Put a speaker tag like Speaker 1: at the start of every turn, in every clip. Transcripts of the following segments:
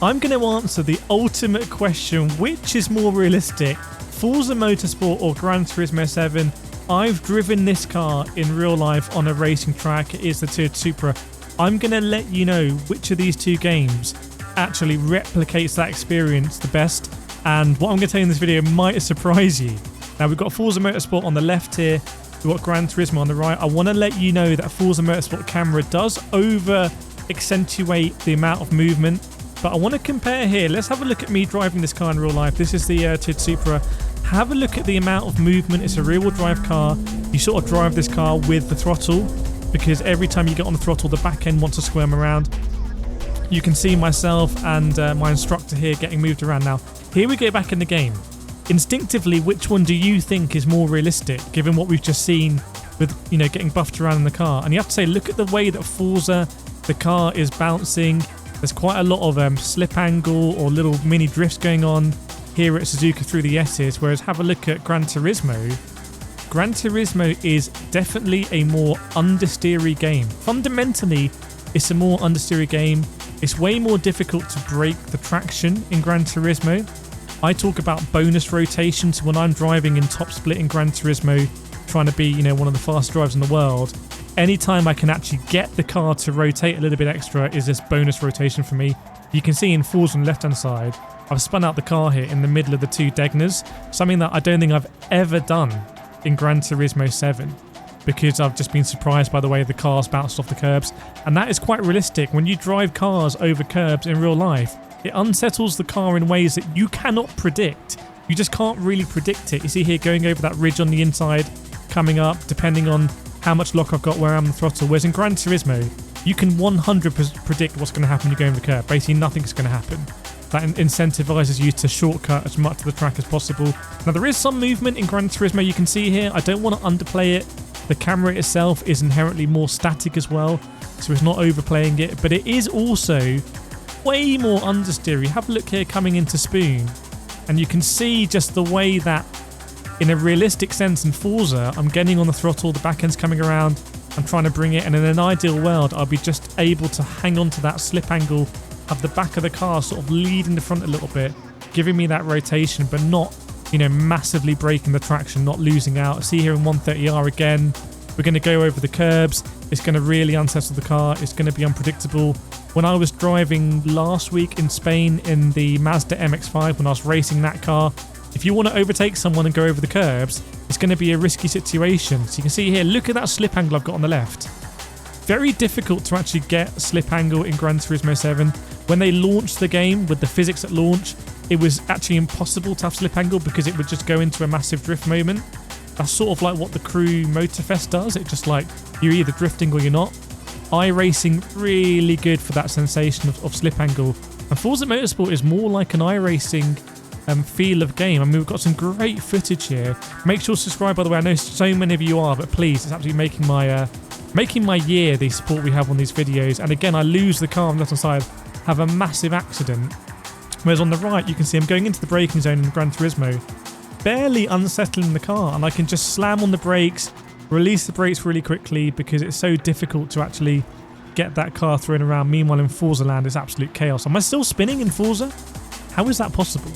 Speaker 1: I'm going to answer the ultimate question, which is more realistic, Forza Motorsport or Gran Turismo 7? I've driven this car in real life on a racing track. It is the Kireth Supra. I'm going to let you know which of these two games actually replicates that experience the best. And what I'm going to tell you in this video might surprise you. Now, we've got Forza Motorsport on the left here. We've got Gran Turismo on the right. I want to let you know that Forza Motorsport camera does over-accentuate the amount of movement. But I want to compare here. Let's have a look at me driving this car in real life. This is the Kireth Supra. Have a look at the amount of movement. It's a rear-wheel drive car. You sort of drive this car with the throttle, because every time you get on the throttle, the back end wants to squirm around. You can see myself and my instructor here getting moved around. Now, here we go back in the game. Instinctively, which one do you think is more realistic, given what we've just seen with, getting buffed around in the car? And you have to say, look at the way that Forza, the car is bouncing. There's quite a lot of slip angle or little mini drifts going on here at Suzuka through the S's, whereas have a look at Gran Turismo. Gran Turismo is definitely a more understeery game. Fundamentally, it's a more understeery game. It's way more difficult to break the traction in Gran Turismo. I talk about bonus rotation, so when I'm driving in top split in Gran Turismo, trying to be, one of the fastest drivers in the world, anytime I can actually get the car to rotate a little bit extra is this bonus rotation for me. You can see in Forza on the left-hand side, I've spun out the car here in the middle of the two Degners, something that I don't think I've ever done in Gran Turismo 7, because I've just been surprised by the way the cars bounced off the curbs. And that is quite realistic. When you drive cars over curbs in real life, it unsettles the car in ways that you cannot predict. You just can't really predict it. You see here going over that ridge on the inside, coming up, depending on how much lock I've got where I'm on the throttle. Whereas in Gran Turismo, you can 100% predict what's going to happen when you go over the curb. Basically, nothing's going to happen. That incentivizes you to shortcut as much of the track as possible. Now, there is some movement in Gran Turismo you can see here. I don't want to underplay it. The camera itself is inherently more static as well, so it's not overplaying it. But it is also way more understeery. Have a look here coming into Spoon, and you can see just the way that, in a realistic sense in Forza, I'm getting on the throttle, the back end's coming around, I'm trying to bring it, and in an ideal world, I'll be just able to hang on to that slip angle, have the back of the car sort of lead in the front a little bit, giving me that rotation, but not, massively breaking the traction, not losing out. See here in 130R again, we're going to go over the curbs. It's going to really unsettle the car. It's going to be unpredictable. When I was driving last week in Spain in the Mazda MX-5, when I was racing that car, if you want to overtake someone and go over the curbs, it's going to be a risky situation. So you can see here, look at that slip angle I've got on the left. Very difficult to actually get slip angle in Gran Turismo 7. When they launched the game with the physics at launch, it was actually impossible to have slip angle because it would just go into a massive drift moment. That's sort of like what the Crew Motorfest does. It's just like you're either drifting or you're not. iRacing, really good for that sensation of slip angle. And Forza Motorsport is more like an iRacing feel of game. I mean, we've got some great footage here. Make sure to subscribe, by the way. I know so many of you are, but please, it's absolutely making my year, the support we have on these videos. And again, I lose the car on the left-hand side, have a massive accident. Whereas on the right, you can see I'm going into the braking zone in Gran Turismo, barely unsettling the car, and I can just slam on the brakes, release the brakes really quickly because it's so difficult to actually get that car thrown around. Meanwhile, in Forza land, it's absolute chaos. Am I still spinning in Forza? How is that possible?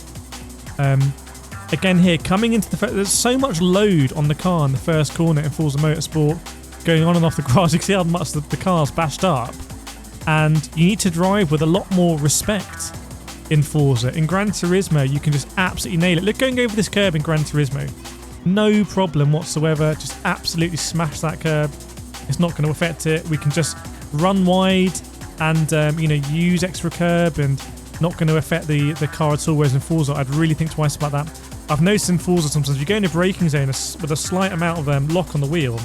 Speaker 1: Again here, coming into there's so much load on the car in the first corner in Forza Motorsport, going on and off the grass. You can see how much the car's bashed up, and you need to drive with a lot more respect in Forza. In Gran Turismo, you can just absolutely nail it. Look, going over this curb in Gran Turismo, no problem whatsoever. Just absolutely smash that curb. It's not going to affect it. We can just run wide and use extra curb, and not going to affect the car at all. Whereas in Forza, I'd really think twice about that. I've noticed in Forza sometimes if you go in a braking zone with a slight amount of lock on the wheel,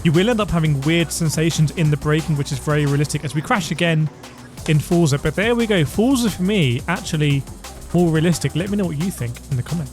Speaker 1: you will end up having weird sensations in the braking, which is very realistic as we crash again in Forza. But there we go. Forza for me, actually more realistic. Let me know what you think in the comments.